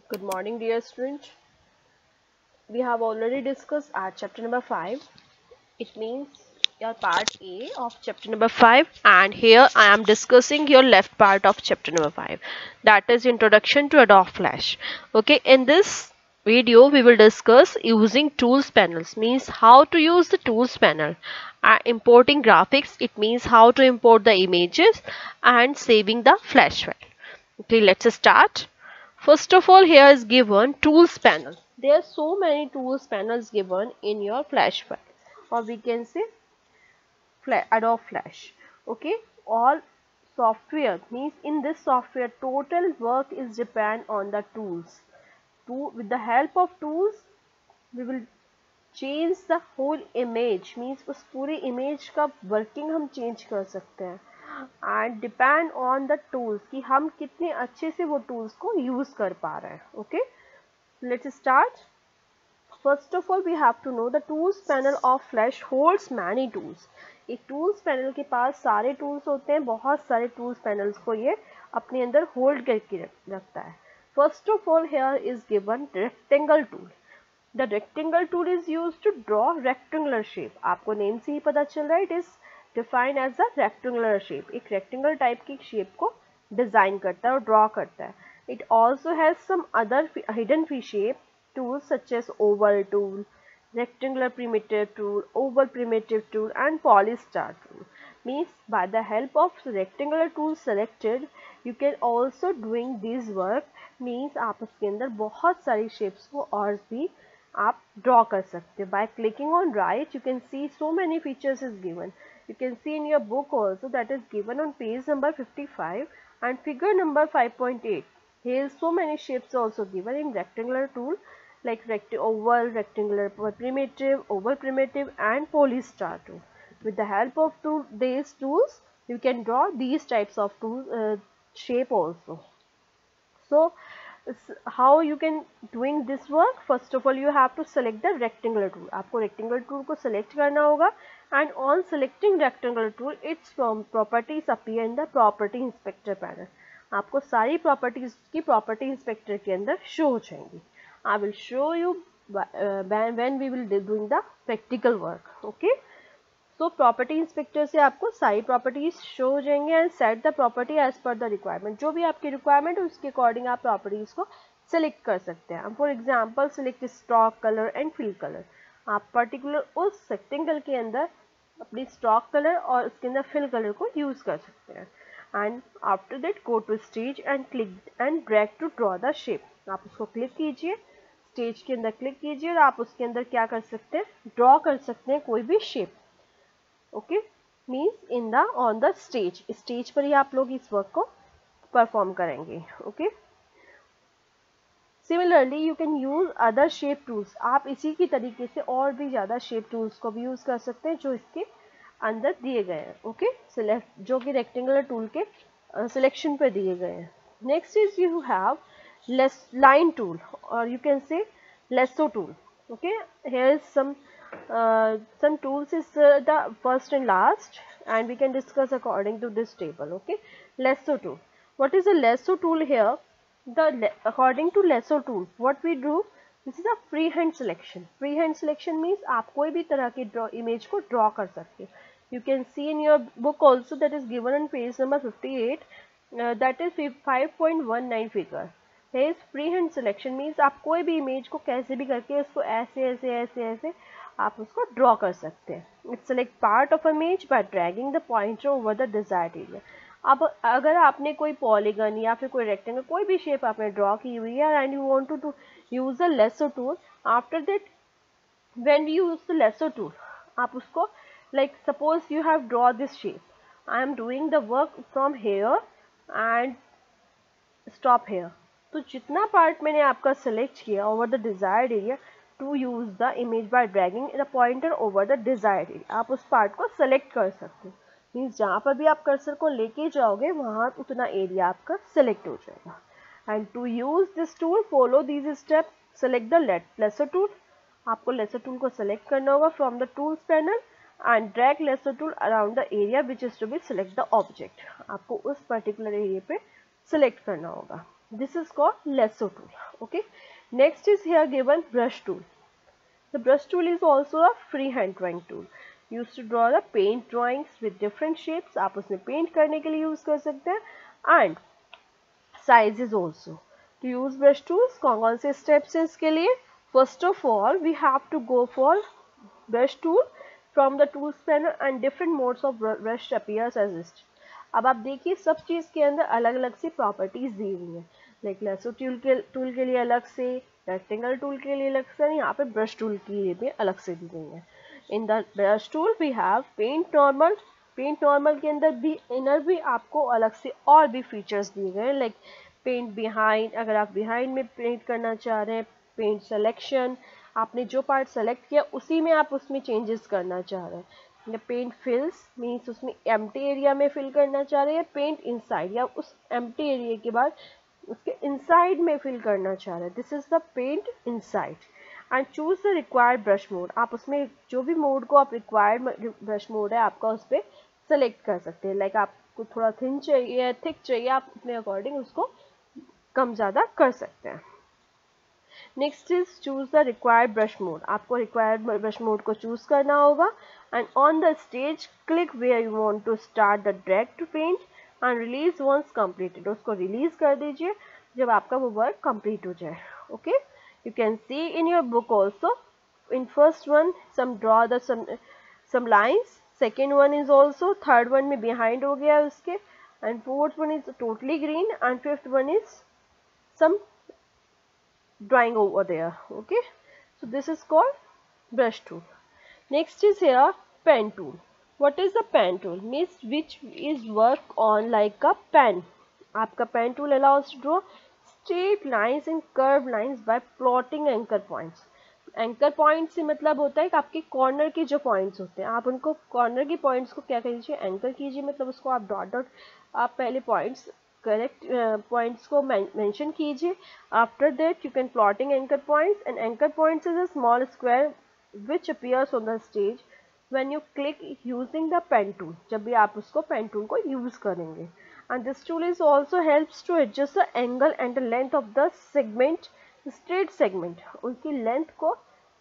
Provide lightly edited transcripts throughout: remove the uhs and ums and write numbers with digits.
Good morning, dear student. We have already discussed our chapter number 5. It means your part A of chapter number 5, and here I am discussing your left part of chapter number 5, that is introduction to Adobe Flash. Okay, in this video we will discuss using tools panels, means how to use the tools panel, importing graphics, it means how to import the images, and saving the flash file. Okay, let's start. First of all, here is given tools panel. There are so many tools panels given in your flash file, or we can say Adobe Flash. Okay, all software means in this software total work is depend on the tools. With the help of tools we will change the whole image, means उस पूरी image का working हम change कर सकते हैं, and depend on the tools कि हम कितने अच्छे से वो tools को use कर पा रहे हैं. Okay, let's start. First of all, we have to know the tools panel of Flash holds many tools. एक tools panel के पास सारे tools होते हैं, बहुत सारे tools panels को ये अपने अंदर hold करके रखता है. First of all, here is given rectangle tool. The rectangle tool is used to draw rectangular shape. आपको नेम से ही पता चल रहा है, it is defined as a rectangular shape. एक rectangle type की shape को डिजाइन करता है और ड्रॉ करता है. It also has some other hidden shape tools such as oval tool, rectangular primitive tool, oval primitive tool, and polystar tool. Means by the help of rectangular tool selected, you can also doing this work. Means आप उसके अंदर बहुत सारी shapes को और भी आप draw कर सकते हैं. By clicking on right, you can see so many features is given. You can see in your book also, that is given on page number 55 and figure number 5.8. Here is so many shapes also given in rectangular tool, like oval, rectangular primitive, and polystar tool. With the help of these tools, you can draw these types of shape also. So how you can doing this work? First of all, you have to select the rectangular tool. आपको rectangular tool को select करना होगा, and on selecting rectangular tool, its properties appear in the property inspector panel. आपको सारी properties की property inspector के अंदर show हो जाएंगी. I will show you when we will be doing the practical work. Okay. तो प्रॉपर्टी इंस्पेक्टर से आपको सारी प्रॉपर्टीज शो हो जाएंगे and set the property as per the requirement. जो भी आपकी रिक्वायरमेंट है उसके अकॉर्डिंग आप प्रॉपर्टीज को सिलेक्ट कर सकते हैं. For example select stroke colour and fill colour. आप पर्टिकुलर उस रेक्टेंगल के अंदर अपनी स्टॉक कलर और उसके अंदर फिल कलर को यूज कर सकते हैं. And after that go to stage and click and drag to draw the shape. आप उसको क्लिक कीजिए, स्टेज के अंदर क्लिक कीजिए और आप उसके अंदर क्या कर सकते हैं, ड्रॉ कर सकते हैं कोई भी shape. Okay, means in the on the stage पर ही आप लोग इस वर्क को परफॉर्म करेंगे. Okay, similarly you can use other shape tools. आप इसी की तरीके से और भी ज़्यादा शेप टूल्स को भी यूज कर सकते हैं जो इसके अंदर दिए गए हैं. ओके, सिलेक्ट जो कि रेक्टेंगुलर टूल के सिलेक्शन पे दिए गए हैं. Next is you have line tool और you can say lasso tool. Okay, here is some tools is the first and last, and we can discuss according to this table. Okay, lasso tool. What is a lasso tool here? According to lasso tool, what we do, this is a freehand selection. Freehand selection means आप कोई भी तरह की image को draw कर सकते हैं. You can see in your book also, that is given on page number 58, that is 5.19 figure. Here is freehand selection means आप कोई भी image को कैसे भी करके उसको ऐसे आप उसको ड्रॉ कर सकते हैं. It select part of image by dragging the pointer over the desired area. अब अगर आपने कोई पॉलीगन या फिर कोई रेक्टेंगल कोई भी शेप आपने ड्रॉ की हुई है and you want to use a lasso tool, after that when you use the lasso tool आप उसको like suppose you have draw this shape. I am doing the work from here and stop here. तो जितना part मैंने आपका select किया over the desired area, to use the image by dragging the pointer over the desired area. आप उस part को select कर सकते हैं. मीन्स जहाँ पर भी आप कर्सर को लेके जाओगे वहाँ उतना एरिया आपका सेलेक्ट हो जाएगा. And to use this tool follow these step. Select the lasso tool. आपको लेसो टूल को सेलेक्ट करना होगा from the tools panel and drag lasso tool around the area which is to be select the object. आपको उस particular area पे select करना होगा. This is called lasso tool. Okay, next is here given brush tool. The brush tool is also a freehand drawing tool used to draw the paint drawings with different shapes. आप उसमें paint करने के लिए use कर सकते हैं and sizes also. To use brush tools कौन से steps हैं इसके लिए? First of all we have to go for brush tool from the tools panel and different modes of brush appears as listed. अब आप देखिए सब चीज़ के अंदर अलग अलग सी प्रॉपर्टीज दी हुई हैं. लाइक लेसो टूल के लिए अलग से, रेक्टेंगल टूल के लिए अलग से, यहाँ पे ब्रश टूल के लिए भी अलग से दी गई है. In the brush tool we have paint normal. Paint normal के अंदर भी इनर भी आपको अलग से और भी फीचर्स दिए गए हैं. लाइक पेंट बिहाइंड, अगर आप बिहाइंड में पेंट करना चाह रहे हैं. पेंट सिलेक्शन, आपने जो पार्ट सेलेक्ट किया उसी में आप उसमें चेंजेस करना चाह रहे हैं. पेंट फिल्स मीन्स उसमें एम्प्टी एरिया में फिल करना चाह रहे हैं. पेंट इनसाइड, या उस एम्प्टी एरिया के बाद उसके इनसाइड में फिल करना चाह रहे हैं. This is the paint inside. And choose the required brush mode. आप उसमें जो भी मोड को आप रिक्वायर्ड ब्रश मोड है आपका उस पर सेलेक्ट कर सकते हैं. लाइक आपको थोड़ा थिन चाहिए, थिक चाहिए, आप अपने अकॉर्डिंग उसको कम ज़्यादा कर सकते हैं. Next is choose the required brush mode. आपको रिक्वायर्ड ब्रश मोड को चूज करना होगा. And on the stage click where you want to start the drag to paint and release once completed. उसको रिलीज कर दीजिए जब आपका वो वर्क कंप्लीट हो जाए. Okay, you can see in your book also. In first one some draw the some lines. Second one is also, third one में behind हो गया उसके. And fourth one is totally green and fifth one is some drawing over there. Okay, so this is called brush tool. Next is here pen tool. What is the pen tool? Means which is work on like a pen. आपका pen tool allows to draw straight lines and curved lines by plotting anchor points. Anchor point से मतलब होता है कि आपके corner के जो points होते हैं आप उनको कॉर्नर के पॉइंट्स को क्या कीजिए, एंकर कीजिए. मतलब उसको आप डॉट डॉट आप पहले पॉइंट्स करेक्ट पॉइंट्स को मेंशन कीजिए. After that you can plotting anchor points. And anchor points is a small square which appears on the stage when you click using the pen tool. जब भी आप उसको pen tool को use करेंगे. And this tool is also helps to adjust the angle and the length of the segment, straight segment. उनकी length को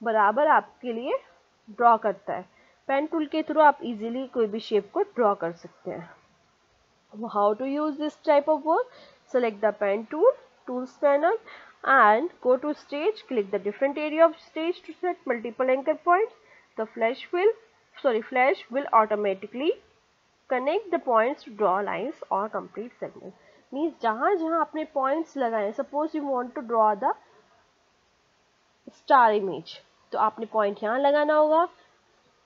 बराबर आपके लिए ड्रॉ करता है. पेन टूल के थ्रू आप इजीली कोई भी शेप को ड्रॉ कर सकते हैं. How to use this type of work? Select the pen tool, tools panel and go to stage. Click the different area of stage to set multiple anchor points. The flash will automatically connect the points to draw lines or complete segments. Means जहाँ जहाँ आपने points लगाए, suppose you want to draw the star image, तो आपने point यहाँ लगाना होगा.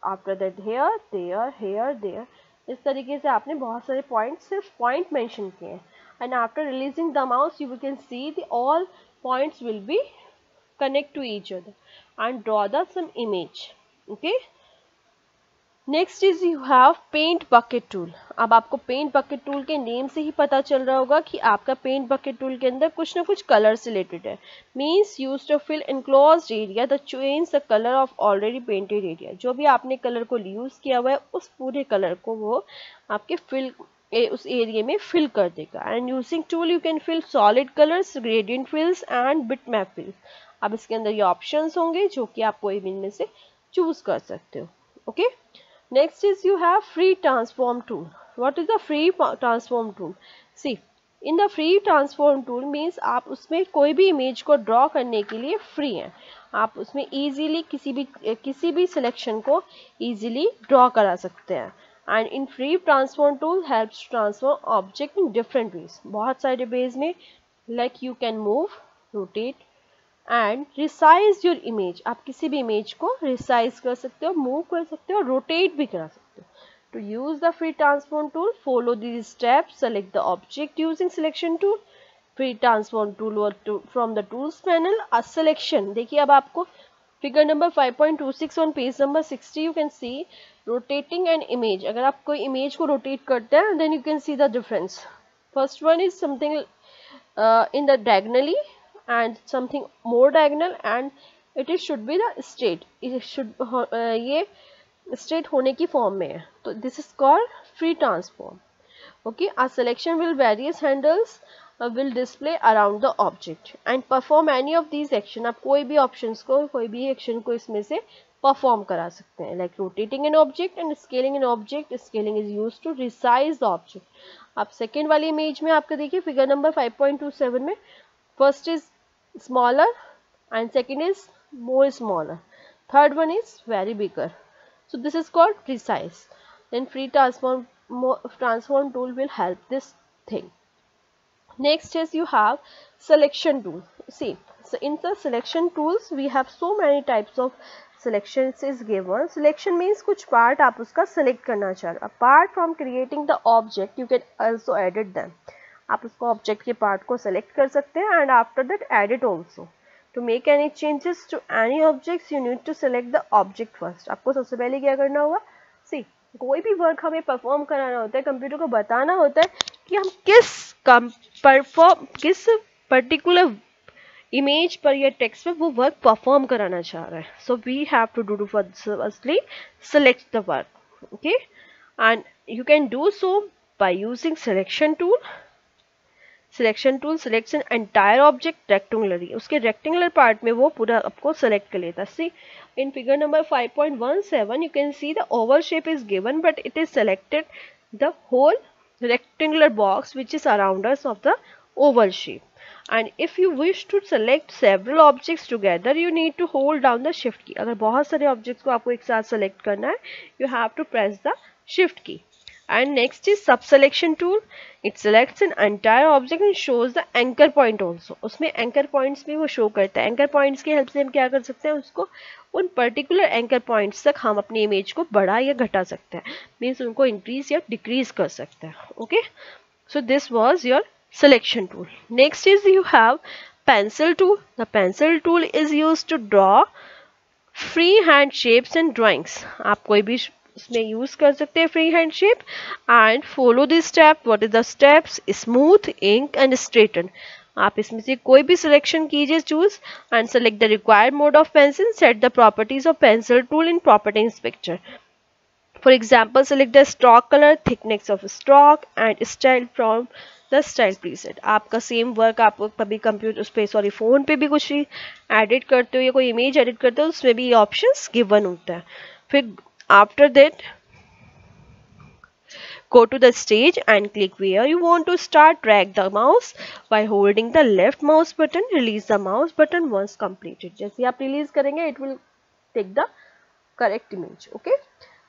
After that here, there, here, there. इस तरीके से आपने बहुत सारे पॉइंट सिर्फ पॉइंट मेंशन किए हैं. And after releasing the mouse you can see the all points will be connect to each other and draw the some image. Okay, next is you have paint bucket tool. अब आपको paint bucket tool के name से ही पता चल रहा होगा कि आपका पेंट बकेट टूल के अंदर कुछ ना कुछ कलर से रिलेटेड है. Means use to fill enclosed area the change the colour of already painted area. जो भी आपने कलर को यूज किया हुआ है उस पूरे कलर को वो आपके उस एरिया में फिल कर देगा. And using tool you can fill solid colours, gradient fills and bitmap fills. अब इसके अंदर ये ऑप्शंस होंगे जो कि आप कोई भी इनमें से चूज कर सकते हो. Okay, next is you have free transform tool. What is the free transform tool? See, in the free transform tool means आप उसमें कोई भी इमेज को ड्रॉ करने के लिए फ्री है. आप उसमें इजीली किसी भी सिलेक्शन को इजीली ड्रॉ करा सकते हैं. And in free transform tool helps transform object in different ways. बहुत सारे वेज में like you can move, rotate and resize your image. आप किसी भी इमेज को रिसाइज कर सकते हो, मूव कर सकते हो, रोटेट भी करा सकते हो. To use the free transform tool follow these steps. Select the object using selection tool. Free transform tool from the tools panel. A selection, देखिए अब आपको figure number 5.26 on page number 60 you can see rotating an image. अगर आप कोई image को rotate करते हैं then you can see the difference. First one is something in the diagonally and something more diagonal and it should be the straight. It should ये straight होने की form में है. तो this is called free transform. Okay, our selection will various handles will display around the object and perform any of these action. आप कोई भी options को, कोई भी action को इसमें से perform करा सकते हैं, like rotating an object and scaling an object. Scaling is used to resize the object. आप second वाली image में आपके देखिए figure number 5.27 में first is smaller and second is more smaller, third one is very bigger. So this is called resize. Then free transform tool will help this thing. Next is you have selection tool. See, so in the selection tools we have so many types of selections is given. Selection means कुछ part आप उसका select करना चाह रहे हो. Apart from creating the object, you can also edit them. आप उसको object के part को select कर सकते हैं and after that edit also. To make any changes to any objects, you need to select the object first. आपको सबसे पहले क्या करना होगा? See, कोई भी वर्क हमें परफॉर्म कराना होता है, कंप्यूटर को बताना होता है कि हम किस पर्टिकुलर इमेज पर या टेक्स्ट पर वो वर्क परफॉर्म कराना चाह रहा है. So we have to do firstly select the work. Okay, and you can do so by using selection tool. Selection tool selects an entire object rectangularly. उसके rectangular part में वो पूरा आपको सेलेक्ट कर लेता है. सी in figure number 5.17 you can see the oval shape is given but it is selected the whole rectangular box which is around us of the oval shape. And if you wish to select several objects together you need to hold down the shift key. अगर बहुत सारे objects को आपको एक साथ select करना है you have to press the shift key. And next is sub selection tool. It selects an entire object and shows the anchor point also. उसमें anchor points भी वो show करता है. Anchor points की help से हम क्या कर सकते हैं, उसको उन particular anchor points तक हम अपनी image को बढ़ा या घटा सकते हैं. Means उनको increase या decrease कर सकते हैं. Okay. So this was your selection tool. Next is you have pencil tool. The pencil tool is used to draw freehand shapes and drawings. आप कोई भी उसमें यूज कर सकते हैं free hand shape. And follow this step. What is the steps? Smooth, ink and straighten. आप इसमें से कोई भी सिलेक्शन कीजिए, choose and select the required mode of pencil. Set the properties of pencil tool in property inspector. For example select the stroke colour, thickness of stroke and style from the style preset. आपका same work आप कभी computer उस पर phone पे भी कुछ edit करते हो या कोई इमेज एडिट करते हो उसमें भी ये ऑप्शंस गिवन होता है. फिर after that go to the stage and click where you want to start. Drag the mouse by holding the left mouse button. Release the mouse button once completed. जैसे आप release करेंगे it will take the correct image. Okay,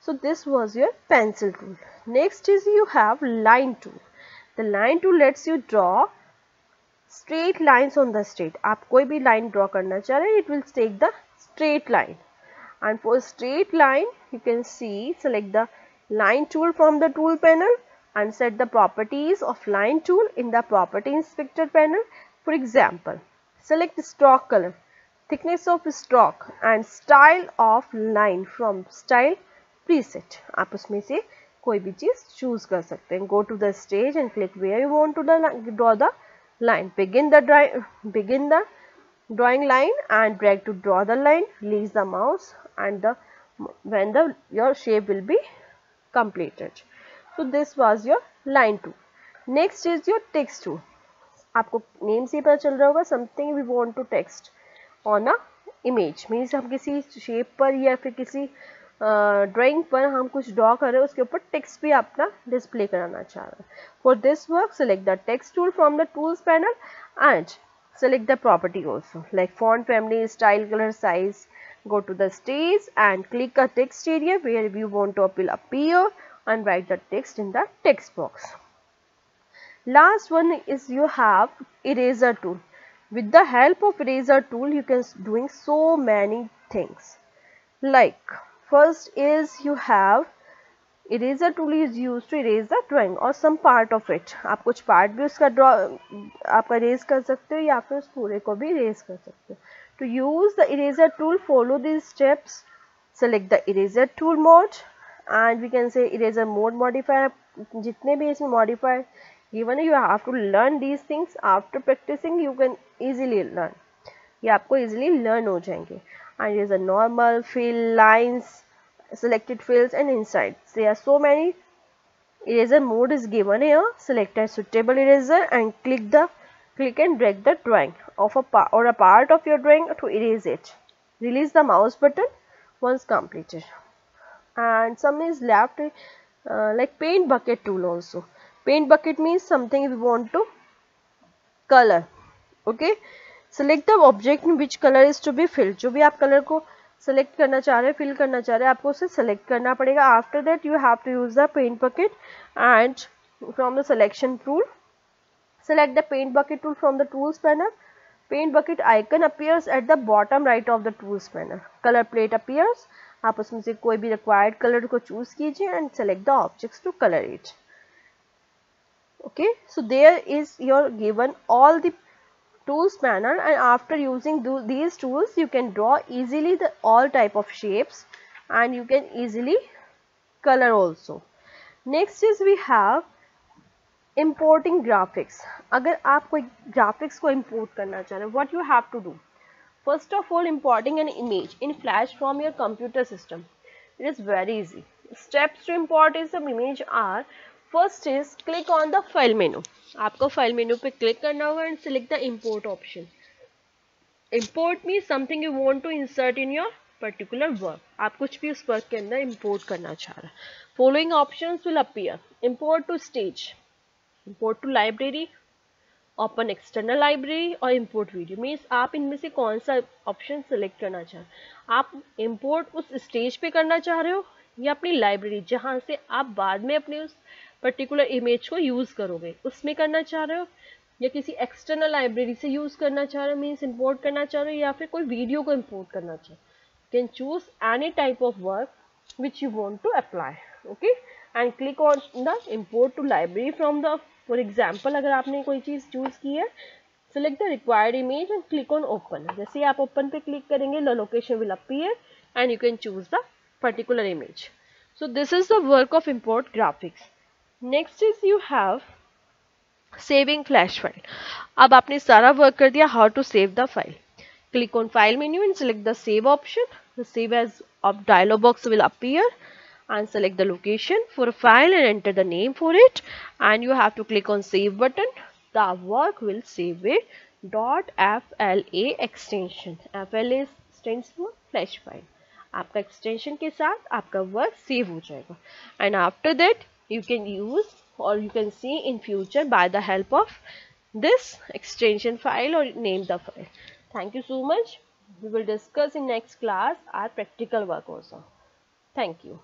so this was your pencil tool. Next is you have line tool. The line tool lets you draw straight lines on the stage. आप कोई भी line draw करना चाह रहे हैं it will take the straight line. And for straight line you can see select the line tool from the tool panel and set the properties of line tool in the property inspector panel. For example, select stroke color, thickness of stroke and style of line from style preset. आप उसमें से कोई भी चीज choose कर सकते हैं. Go to the stage and click where you want to draw the line. Begin the drawing line and drag to draw the line. Release the mouse and when your shape will be completed. So this was your line tool. Next is your text tool. आपको name से पता चल रहा होगा something we want to text on a image. Means हम किसी shape पर या फिर किसी ड्राइंग पर हम कुछ ड्रॉ कर रहे हैं उसके ऊपर टेक्स्ट भी अपना डिस्प्ले कराना चाह रहे हैं. For this work select the text tool from the tools panel and select the property also like font family, style, color, size. Go to the stage and click a text area where you want to appear and write the text in the text box. Last one is you have eraser tool. With the help of eraser tool you can doing so many things. Like first is you have eraser tool is used to erase the drawing or some part of it. आप कुछ part भी उसका draw आपका erase कर सकते हो या फिर उस पूरे को भी erase कर सकते हो. To use the eraser tool, follow these steps. Select the eraser tool mode and we can say eraser mode modifier. जितने भी इसमें modifier given you have to learn these things. After practicing you can easily learn. ये आपको easily learn हो जाएंगे. And eraser normal, fill, lines, selected fills and insides. There are so many eraser mode is given here. Select a suitable eraser and click the click and drag the drawing of a part of your drawing to erase it. Release the mouse button once completed. And some is left like paint bucket tool also. Paint bucket means something we want to color. Okay, select the object in which color is to be filled. जो भी आप colour को select करना चाह रहे हैं, fill करना चाह रहे हैं, आपको उसे select करना पड़ेगा. After that you have to use the paint bucket, and from the selection tool select the paint bucket tool from the tools panel. Paint bucket icon appears at the bottom right of the tools panel. Color plate appears. आप उसमें से कोई भी required color को choose कीजिए and select the objects to color it. Okay, so there is your given all the tools panel, and after using these tools you can draw easily the all type of shapes, and you can easily color also. Next is we have importing graphics. अगर आप कोई graphics को import करना चाह रहे हैं, what you have to do? First of all, importing an image in Flash from your computer system. It is very easy. Steps to import is the image are, first is click on the file menu. आपको file menu पे click करना होगा and select the import option. Import means something you want to insert in your particular work. आप कुछ भी उस work के अंदर import करना चाह रहे हैं. Following options will appear. Import to stage, import to library, open external library और import video. Means आप इनमें से कौन सा option select करना चाह रहे हैं. आप import उस stage पे करना चाह रहे हो या अपनी library जहाँ से आप बाद में अपने उस particular image को use करोगे उसमें करना चाह रहे हो, या किसी external library से use करना चाह रहे हो, means import करना चाह रहे हो, या फिर कोई video को import करना चाह रहे हो. You can choose any type of work which you want to apply. Okay, and click on the import to library from the, for example अगर आपने कोई चीज़ choose की है, select the required image and click on open. जैसे ही आप open पे click करेंगे, the location will appear and you can choose the particular image. So this is the work of import graphics. Next is you have saving flash file. अब आपने सारा work कर दिया. How to save the file? Click on file menu and select the save option. The save as of dialog box will appear, and select the location for a file and enter the name for it, and you have to click on save button. The work will save with .fla extension. FLA stands for flash file. आपका extension के साथ आपका work save हो जाएगा, and after that you can use or you can see in future by the help of this extension file or name the file. Thank you so much. We will discuss in next class our practical work also. Thank you.